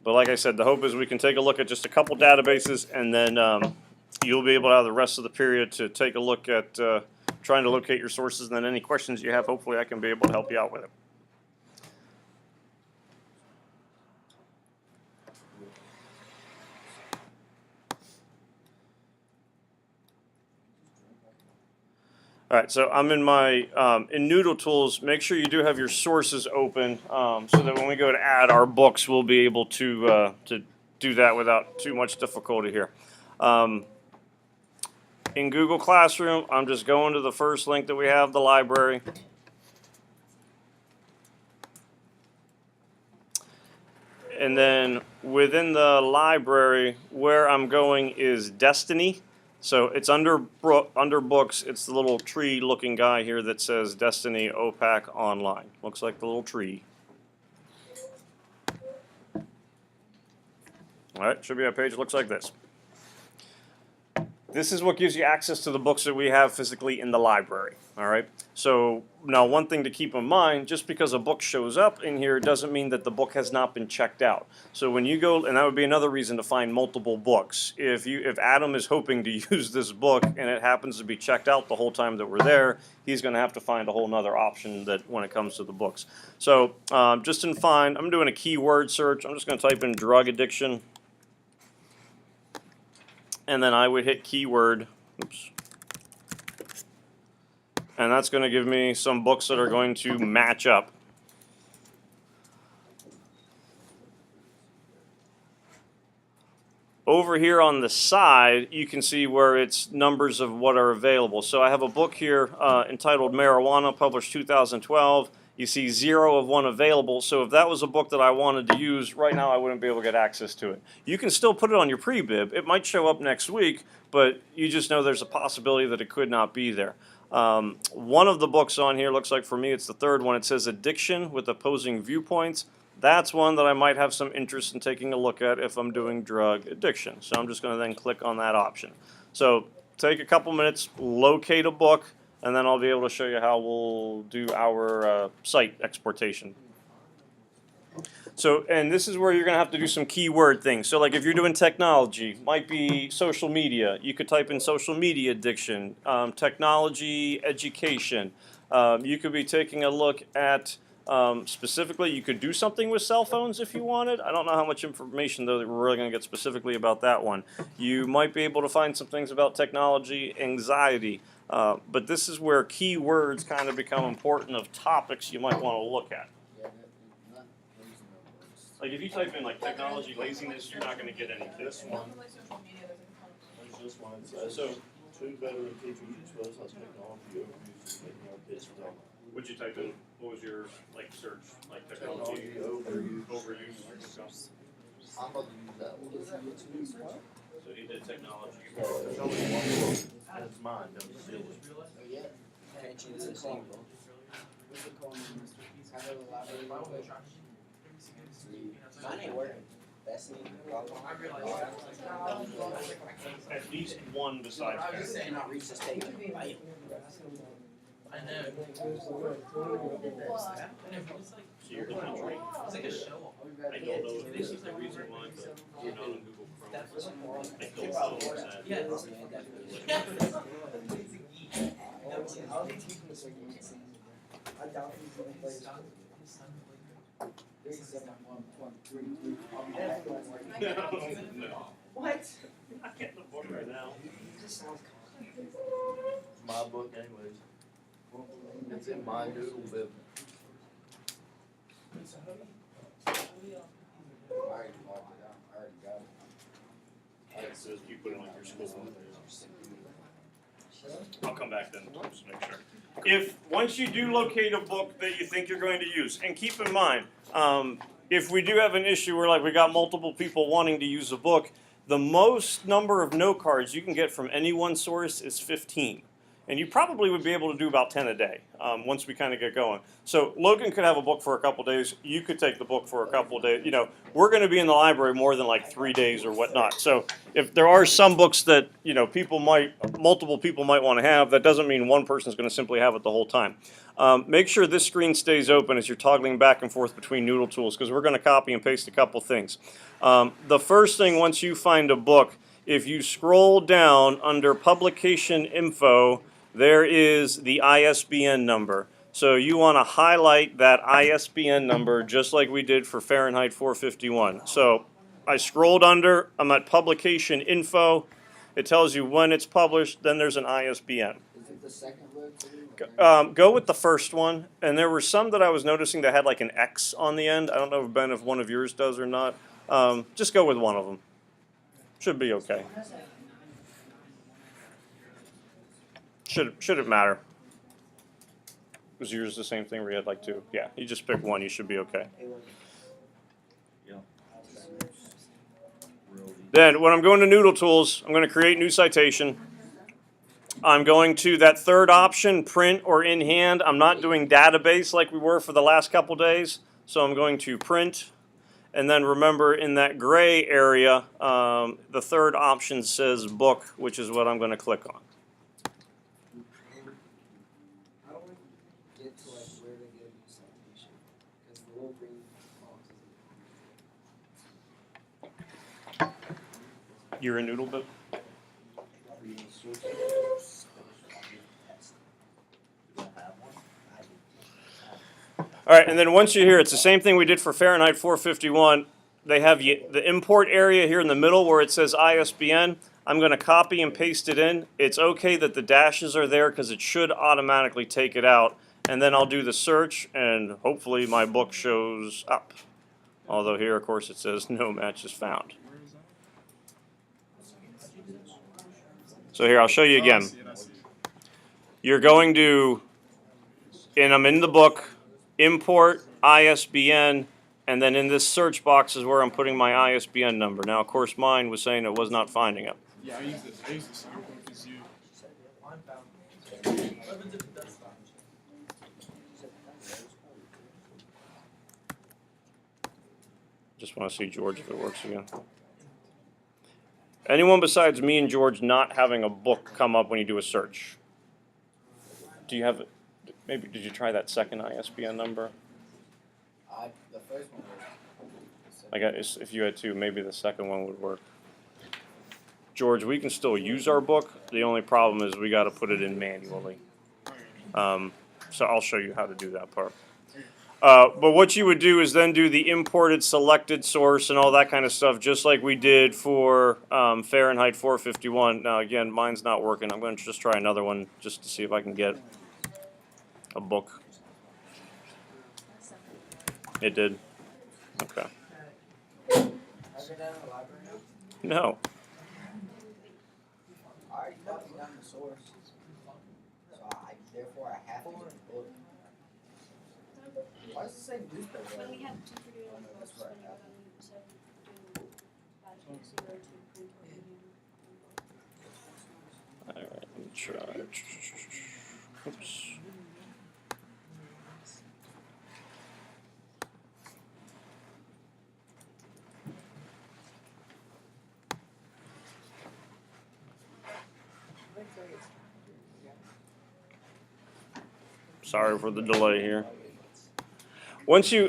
But like I said, the hope is we can take a look at just a couple databases, and then you'll be able to have the rest of the period to take a look at trying to locate your sources, and then any questions you have, hopefully I can be able to help you out with it. All right, so I'm in my in Noodle Tools. Make sure you do have your sources open so that when we go to add our books, we'll be able to do that without too much difficulty here. In Google Classroom, I'm just going to the first link that we have, the library. And then within the library, where I'm going is Destiny. So it's under books. It's the little tree-looking guy here that says Destiny OPAC Online. Looks like the little tree. All right, should be a page that looks like this. This is what gives you access to the books that we have physically in the library. All right. So now one thing to keep in mind, just because a book shows up in here doesn't mean that the book has not been checked out. So when you go, and that would be another reason to find multiple books. If Adam is hoping to use this book and it happens to be checked out the whole time that we're there, he's going to have to find a whole nother option that when it comes to the books. So just in find, I'm doing a keyword search. I'm just going to type in drug addiction. And then I would hit keyword, oops, and that's going to give me some books that are going to match up. Over here on the side, you can see where it's numbers of what are available. So I have a book here entitled Marijuana, published 2012. You see 0 of 1 available, so if that was a book that I wanted to use, right now I wouldn't be able to get access to it. You can still put it on your pre-bib. It might show up next week, but you just know there's a possibility that it could not be there. One of the books on here, looks like for me it's the third one, it says Addiction with Opposing Viewpoints. That's one that I might have some interest in taking a look at if I'm doing drug addiction. So I'm just going to then click on that option. So take a couple minutes, locate a book, and then I'll be able to show you how we'll do our site exportation. So, and this is where you're going to have to do some keyword things. So like if you're doing technology, might be social media. You could type in social media addiction, technology, education. You could be taking a look at specifically, you could do something with cell phones if you wanted. I don't know how much information, though, that we're really going to get specifically about that one. You might be able to find some things about technology, anxiety. But this is where keywords kind of become important of topics you might want to look at. Like if you type in like technology, laziness, you're not going to get any. This one. There's this one. So 2 veteran teachers expose how technology overuse making our kids dumb. What'd you type in? What was your like search? Like technology overuse. I'm about to use that one. So he did technology. There's only one book. That's mine. Don't you steal it. Yeah. Can't you use the same book? Mine ain't working. That's me. At least one besides. I was just saying, not reach the stage. I know. So you're in the tree. It's like a show. I don't know if this is the reason why, but you're not on Google Chrome. I don't know what's that. Yeah. I doubt he's gonna play. No. What? I can't the book right now. This sounds It's my book anyways. It's in my noodle bib. I already logged it out. I already got it. It says you put it on your school one. I'll come back then just to make sure. If once you do locate a book that you think you're going to use, and keep in mind, if we do have an issue where like we got multiple people wanting to use a book, the most number of note cards you can get from any one source is 15. And you probably would be able to do about 10 a day once we kind of get going. So Logan could have a book for a couple days. You could take the book for a couple days. You know, we're going to be in the library more than like 3 days or whatnot. So if there are some books that, you know, multiple people might want to have, that doesn't mean one person's going to simply have it the whole time. Make sure this screen stays open as you're toggling back and forth between Noodle Tools, because we're going to copy and paste a couple things. The first thing, once you find a book, if you scroll down under publication info, there is the ISBN number. So you want to highlight that ISBN number just like we did for Fahrenheit 451. So I scrolled under, I'm at publication info. It tells you when it's published, then there's an ISBN. Is it the second word too? Go with the first one. And there were some that I was noticing that had like an X on the end. I don't know, Ben, if one of yours does or not. Just go with one of them. Should be okay. Shouldn't matter. Was yours the same thing where you had like two? Yeah, you just pick one, you should be okay. Yeah. Then when I'm going to Noodle Tools, I'm going to create new citation. I'm going to that third option, print or in hand. I'm not doing database like we were for the last couple days. So I'm going to print. And then remember in that gray area, the third option says book, which is what I'm going to click on. How do we get to like where to get a citation? Because the little green box is. You're in Noodle Book? All right, and then once you're here, it's the same thing we did for Fahrenheit 451. They have the import area here in the middle where it says ISBN. I'm going to copy and paste it in. It's okay that the dashes are there because it should automatically take it out. And then I'll do the search, and hopefully my book shows up. Although here, of course, it says no matches found. So here, I'll show you again. You're going to, and I'm in the book, import ISBN, and then in this search box is where I'm putting my ISBN number. Now, of course, mine was saying it was not finding it. Yeah, I use the same one because you. Just want to see George if it works again. Anyone besides me and George not having a book come up when you do a search? Do you have, maybe, did you try that second ISBN number? The first one was. I guess if you had two, maybe the second one would work. George, we can still use our book. The only problem is we got to put it in manually. So I'll show you how to do that part. But what you would do is then do the imported selected source and all that kind of stuff, just like we did for Fahrenheit 451. Now, again, mine's not working. I'm going to just try another one just to see if I can get a book. It did. Okay. Have you done in the library now? No. I already copied down the source. So therefore I have to get the book. Why does it say newspaper? But we have to produce Oh, no, that's right. so do 5.0 to print or All right, let me try. Oops. Sorry for the delay here. Once you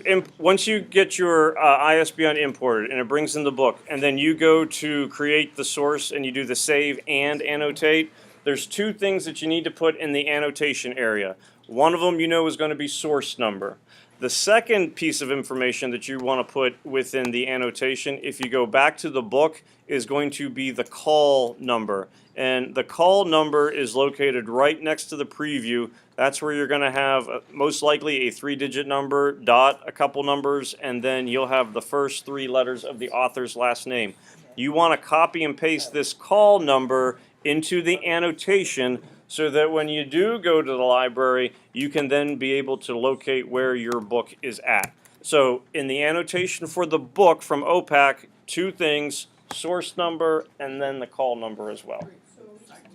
get your ISBN imported and it brings in the book, and then you go to create the source and you do the save and annotate, there's two things that you need to put in the annotation area. One of them you know is going to be source number. The second piece of information that you want to put within the annotation, if you go back to the book, is going to be the call number. And the call number is located right next to the preview. That's where you're going to have most likely a 3-digit number, dot, a couple numbers, and then you'll have the first 3 letters of the author's last name. You want to copy and paste this call number into the annotation so that when you do go to the library, you can then be able to locate where your book is at. So in the annotation for the book from OPAC, 2 things, source number and then the call number as well.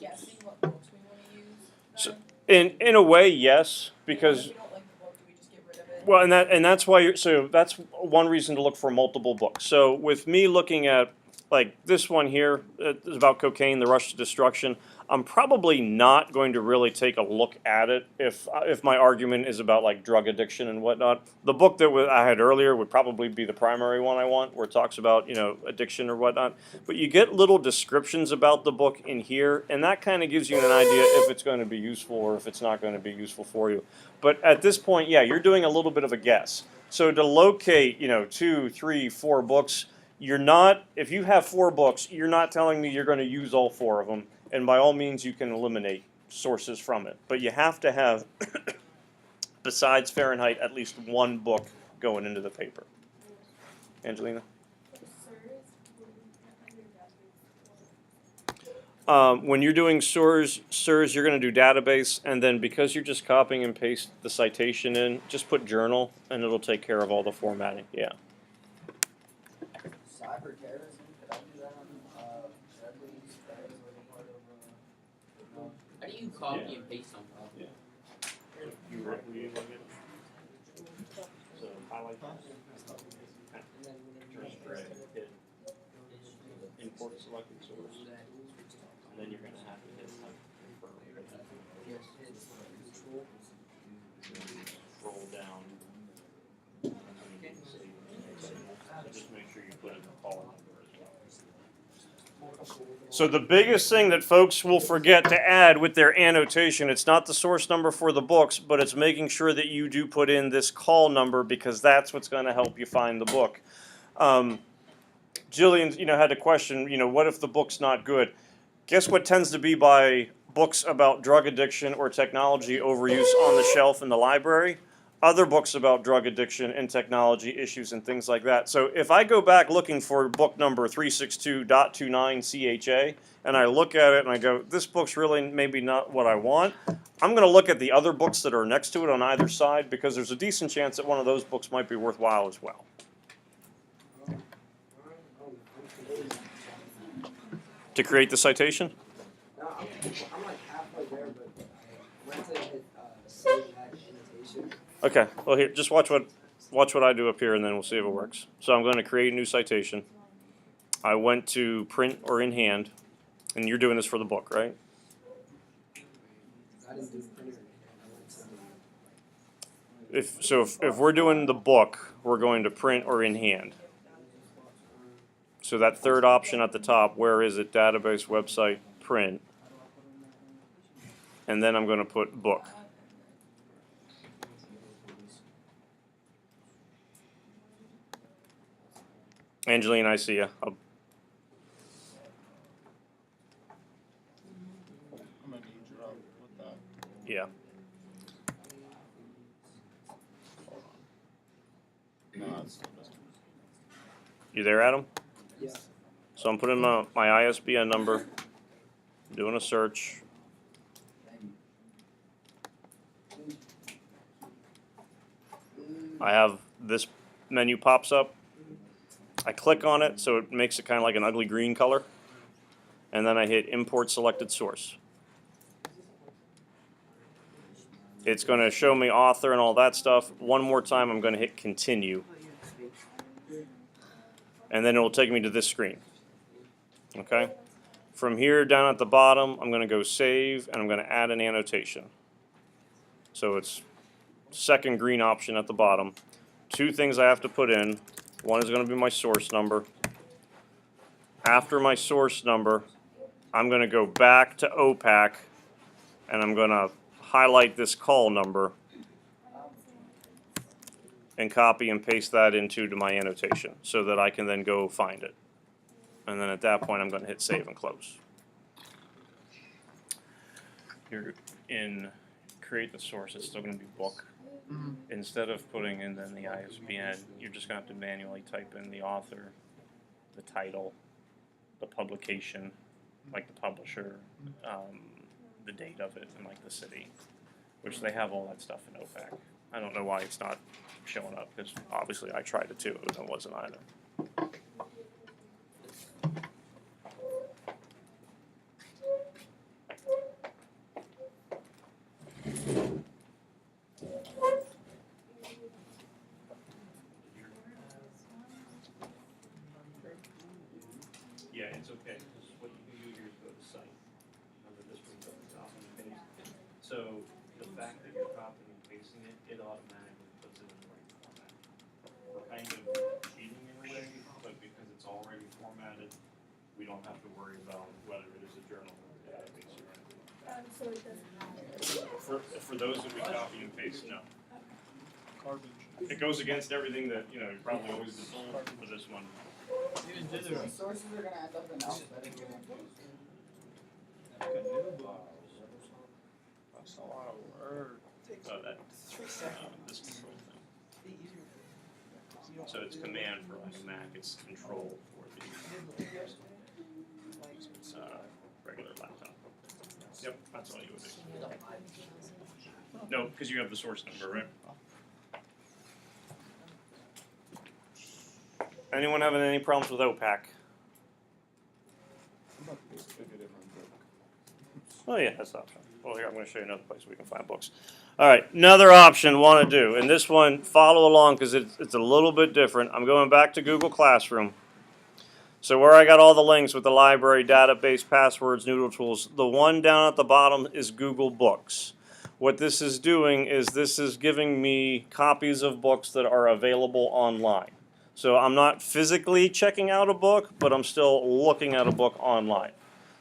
guessing what books we want to use. In a way, yes, because If we don't like the book, do we just get rid of it? well, and that's why that's one reason to look for multiple books. So with me looking at like this one here is about cocaine, the rush to destruction. I'm probably not going to really take a look at it if my argument is about like drug addiction and whatnot. The book that I had earlier would probably be the primary one I want, where it talks about addiction or whatnot. But you get little descriptions about the book in here, and that kind of gives you an idea if it's going to be useful or if it's not going to be useful for you. But at this point, yeah, you're doing a little bit of a guess. So to locate 2, 3, 4 books, you're not. If you have 4 books, you're not telling me you're going to use all 4 of them. And by all means, you can eliminate sources from it. But you have to have, besides Fahrenheit, at least 1 book going into the paper. Angelina? When you're doing SIRS, you're going to do database, and then because you're just copying and paste the citation in, just put journal, and it'll take care of all the formatting. Yeah. Cyber terrorism, could I do that on, should I use that as like a part of, no? How do you copy and paste something? So highlight And then when turn gray, hit import selected source, and then you're going to have to hit confirm. yes, it's control. Scroll down. So just make sure you put in the call number as well. So the biggest thing that folks will forget to add with their annotation, it's not the source number for the books, but it's making sure that you do put in this call number because that's what's going to help you find the book. Jillian, had a question, what if the book's not good? Guess what tends to be by books about drug addiction or technology overuse on the shelf in the library? Other books about drug addiction and technology issues and things like that. So if I go back looking for book number 362.29 CHA and I look at it and I go, this book's really maybe not what I want, I'm going to look at the other books that are next to it on either side because there's a decent chance that one of those books might be worthwhile as well. To create the citation? No, I'm like halfway there, but I went to hit save that annotation. Okay, well here, just watch what I do up here and then we'll see if it works. So I'm going to create a new citation. I went to print or in hand, and you're doing this for the book, right? I didn't do the printer. I went to If we're doing the book, we're going to print or in hand. So that third option at the top, where is it? Database, website, print. And then I'm going to put book. Angeline, I see you. I'm gonna need your help with that. Yeah. No, it's still missing. You there, Adam? yeah. So I'm putting my ISBN number, doing a search. I have this menu pops up. I click on it, so it makes it kind of like an ugly green color. And then I hit import selected source. It's going to show me author and all that stuff. One more time, I'm going to hit continue. And then it will take me to this screen. Okay? From here down at the bottom, I'm going to go save, and I'm going to add an annotation. So it's second green option at the bottom. 2 things I have to put in. One is going to be my source number. After my source number, I'm going to go back to OPAC, and I'm going to highlight this call number and copy and paste that into my annotation so that I can then go find it. And then at that point, I'm going to hit save and close. You're in create the source, it's still going to be book. Instead of putting in then the ISBN, you're just going to have to manually type in the author, the title, the publication, like the publisher, the date of it, and like the city, which they have all that stuff in OPAC. I don't know why it's not showing up, because obviously I tried it too, and it wasn't either. okay, because what you can do here is go to site. Remember this one's up the top of the page. So the fact that you're copying and pasting it, it automatically puts it in the right format. We're kind of cheating in a way, but because it's already formatted, we don't have to worry about whether it is a journal or a database or anything. So it doesn't have. For those that we copy and paste, no. Garbage. It goes against everything that, you know, you probably always default for this one. Even did So it. these sources are gonna end up in alphabetical. Like a new book. That's a lot of words. This control thing. So it's command for like a Mac, it's control for the regular laptop. Yep, that's all you would do. No, because you have the source number, right? Anyone having any problems with OPAC? Oh yeah, that's the option. Well, here I'm going to show you another place we can find books. All right, another option want to do, and this one follow along because it's a little bit different. I'm going back to Google Classroom. So where I got all the links with the library, database, passwords, Noodle tools, the one down at the bottom is Google Books. What this is doing is this is giving me copies of books that are available online. So I'm not physically checking out a book, but I'm still looking at a book online.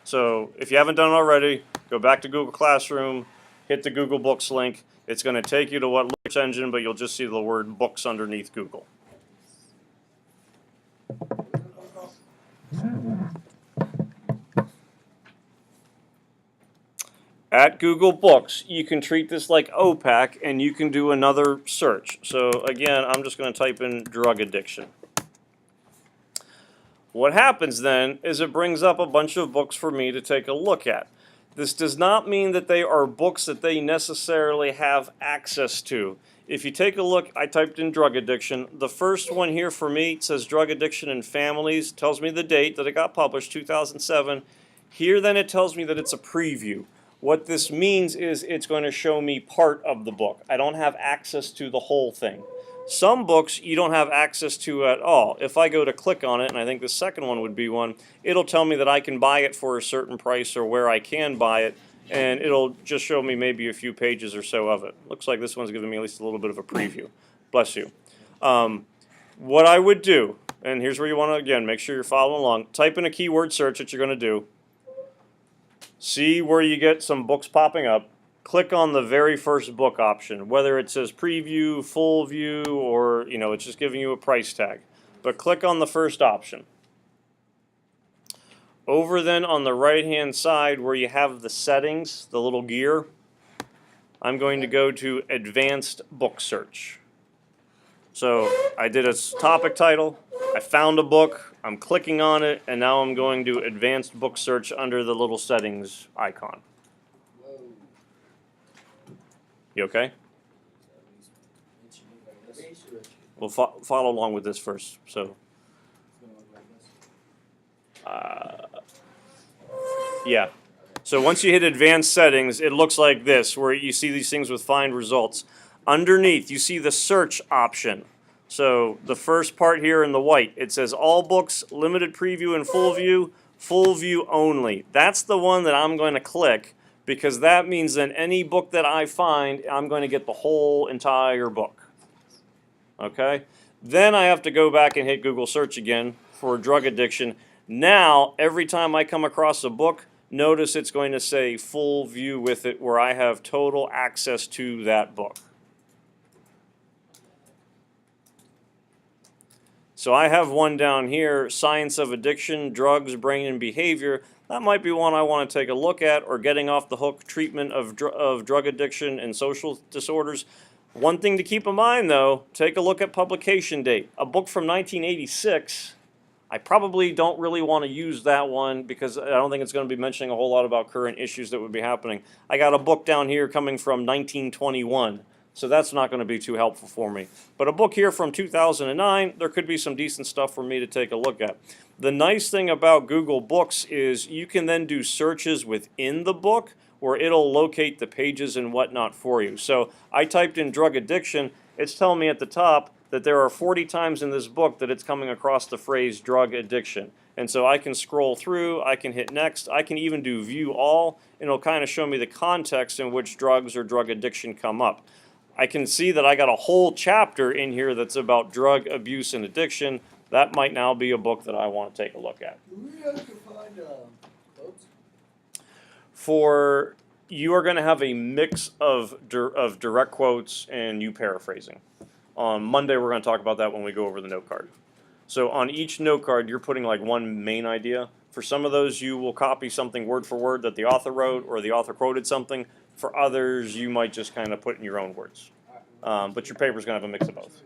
So if you haven't done it already, go back to Google Classroom, hit the Google Books link. It's going to take you to what search engine, but you'll just see the word books underneath Google. At Google Books, you can treat this like OPAC and you can do another search. So again, I'm just going to type in drug addiction. What happens then is it brings up a bunch of books for me to take a look at. This does not mean that they are books that they necessarily have access to. If you take a look, I typed in drug addiction. The first one here for me says drug addiction in families, tells me the date that it got published, 2007. Here then it tells me that it's a preview. What this means is it's going to show me part of the book. I don't have access to the whole thing. Some books you don't have access to at all. If I go to click on it, and I think the second one would be one, it'll tell me that I can buy it for a certain price or where I can buy it, and it'll just show me maybe a few pages or so of it. Looks like this one's giving me at least a little bit of a preview. Bless you. What I would do, and here's where you want to, again, make sure you're following along. Type in a keyword search that you're going to do. See where you get some books popping up. Click on the very first book option, whether it says preview, full view, or it's just giving you a price tag. But click on the first option. Over then on the right-hand side where you have the settings, the little gear, I'm going to go to Advanced Book Search. So I did a topic title, I found a book, I'm clicking on it, and now I'm going to Advanced Book Search under the little settings icon. You okay? We'll follow along with this first. So, yeah. So once you hit Advanced Settings, it looks like this, where you see these things with Find Results. Underneath, you see the Search option. So the first part here in the white, it says All Books, Limited Preview and Full View Only. That's the one that I'm going to click, because that means that any book that I find, I'm going to get the whole entire book. Okay? Then I have to go back and hit Google Search again for drug addiction. Now, every time I come across a book, notice it's going to say full view with it, where I have total access to that book. So I have one down here, Science of Addiction, Drugs, Brain, and Behavior. That might be one I want to take a look at, or Getting Off the Hook, Treatment of Drug Addiction and Social Disorders. One thing to keep in mind, though, take a look at publication date. A book from 1986, I probably don't really want to use that one because I don't think it's going to be mentioning a whole lot about current issues that would be happening. I got a book down here coming from 1921. So that's not going to be too helpful for me. But a book here from 2009, there could be some decent stuff for me to take a look at. The nice thing about Google Books is you can then do searches within the book where it'll locate the pages and whatnot for you. So I typed in drug addiction. It's telling me at the top that there are 40 times in this book that it's coming across the phrase drug addiction. And so I can scroll through, I can hit next, I can even do view all, and it'll kind of show me the context in which drugs or drug addiction come up. I can see that I got a whole chapter in here that's about drug abuse and addiction. That might now be a book that I want to take a look at. Do we have to find, quotes? For you are going to have a mix of direct quotes and you paraphrasing. On Monday, we're going to talk about that when we go over the note card. So on each note card, you're putting like one main idea. For some of those, you will copy something word for word that the author wrote or the author quoted something. For others, you might just kind of put in your own words. But your paper's going to have a mix of both.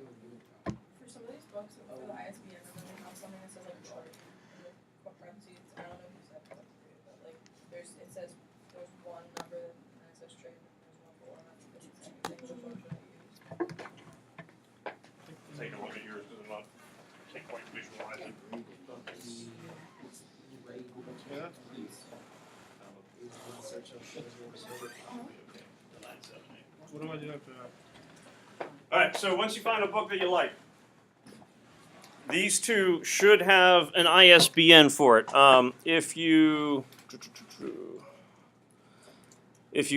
For some of these books, for the ISBN, and then they have something that says like chart, in the parentheses, I don't know if you said that, but like, it says, there's one number, and it says trade, and there's one for one, that's the same thing, which one should I use? Take a look at yours because I'm not can't quite visualize it. Yeah. What do I do after that? All right, so once you find a book that you like, these two should have an ISBN for it. If you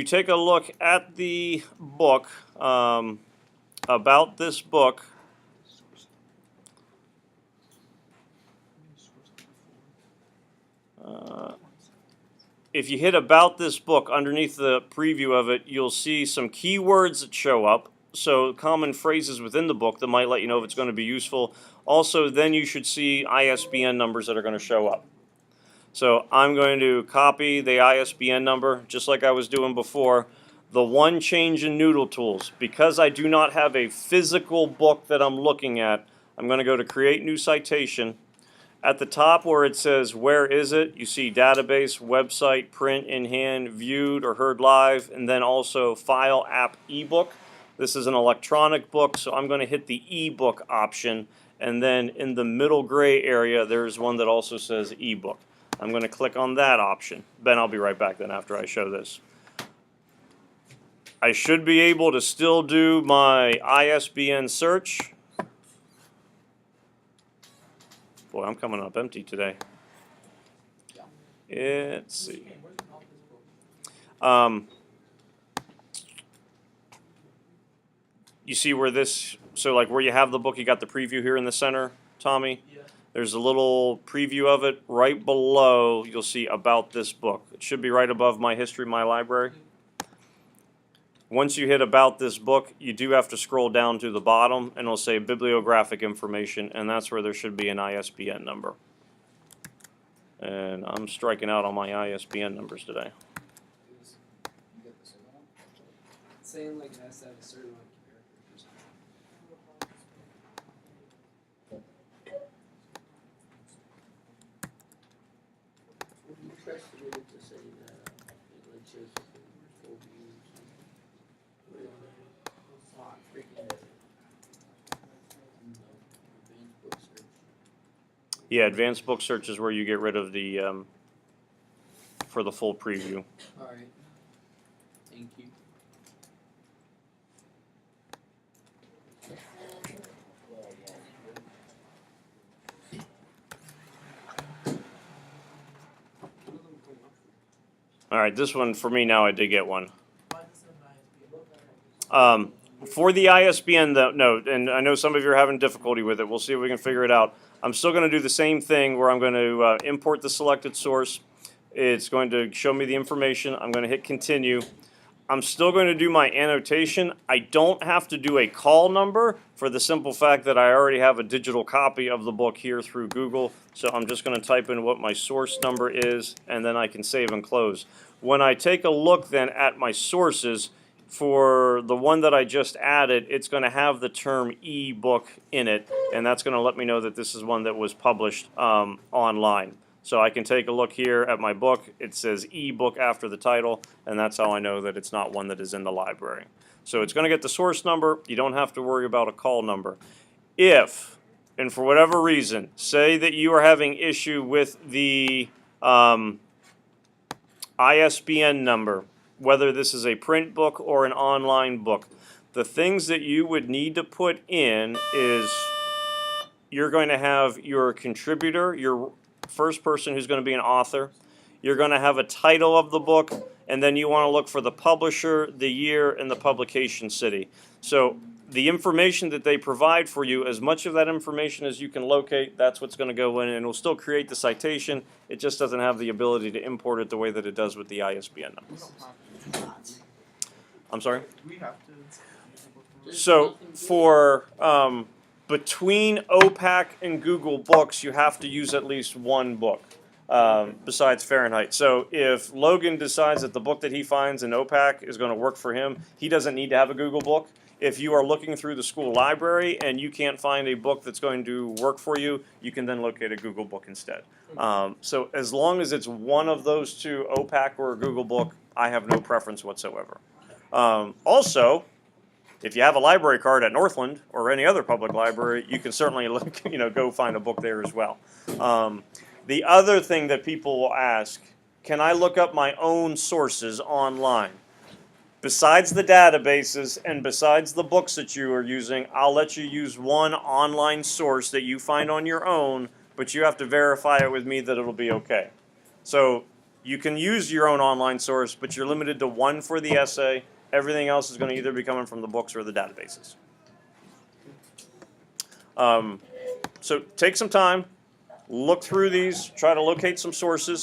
take a look at the book, about this book, if you hit about this book, underneath the preview of it, you'll see some keywords that show up. So common phrases within the book that might let you know if it's going to be useful. Also, then you should see ISBN numbers that are going to show up. So I'm going to copy the ISBN number, just like I was doing before. The one change in Noodle Tools, because I do not have a physical book that I'm looking at, I'm going to go to Create New Citation. At the top where it says, where is it? You see database, website, print, in hand, viewed or heard live, and then also file, app, ebook. This is an electronic book, so I'm going to hit the ebook option. And then in the middle gray area, there's one that also says ebook. I'm going to click on that option. Ben, I'll be right back then after I show this. I should be able to still do my ISBN search. Boy, I'm coming up empty today. Let's see. You see where this, so like where you have the book, you got the preview here in the center, Tommy? Yeah. There's a little preview of it. Right below, you'll see about this book. It should be right above my history, my library. Once you hit about this book, you do have to scroll down to the bottom, and it'll say bibliographic information, and that's where there should be an ISBN number. And I'm striking out on my ISBN numbers today. You get the signal? It's saying like it has to have a certain amount of characters or something. Would you press the minute to say that it lets you full views? Hot freaking advanced book search. Yeah, advanced book search is where you get rid of the, for the full preview. Alright. Thank you. All right, this one for me now, I did get one. Why does it have an ISBN? For the ISBN note, and I know some of you are having difficulty with it. We'll see if we can figure it out. I'm still going to do the same thing where I'm going to import the selected source. It's going to show me the information. I'm going to hit continue. I'm still going to do my annotation. I don't have to do a call number for the simple fact that I already have a digital copy of the book here through Google. So I'm just going to type in what my source number is, and then I can save and close. When I take a look then at my sources, for the one that I just added, it's going to have the term e-book in it, and that's going to let me know that this is one that was published online. So I can take a look here at my book. It says e-book after the title, and that's how I know that it's not one that is in the library. So it's going to get the source number. You don't have to worry about a call number. If, and for whatever reason, say that you are having issue with the ISBN number, whether this is a print book or an online book, the things that you would need to put in is you're going to have your contributor, your first person who's going to be an author. You're going to have a title of the book, and then you want to look for the publisher, the year, and the publication city. So the information that they provide for you, as much of that information as you can locate, that's what's going to go in, and it'll still create the citation. It just doesn't have the ability to import it the way that it does with the ISBN number. We don't have to. I'm sorry? Do we have to? So for between OPAC and Google Books, you have to use at least one book besides Fahrenheit. So if Logan decides that the book that he finds in OPAC is going to work for him, he doesn't need to have a Google book. If you are looking through the school library and you can't find a book that's going to work for you, you can then locate a Google book instead. So as long as it's one of those two, OPAC or a Google book, I have no preference whatsoever. Also, if you have a library card at Northland or any other public library, you can certainly look, go find a book there as well. The other thing that people will ask, can I look up my own sources online? Besides the databases and besides the books that you are using, I'll let you use one online source that you find on your own, but you have to verify it with me that it'll be okay. So you can use your own online source, but you're limited to one for the essay. Everything else is going to either be coming from the books or the databases. So take some time, look through these, try to locate some sources.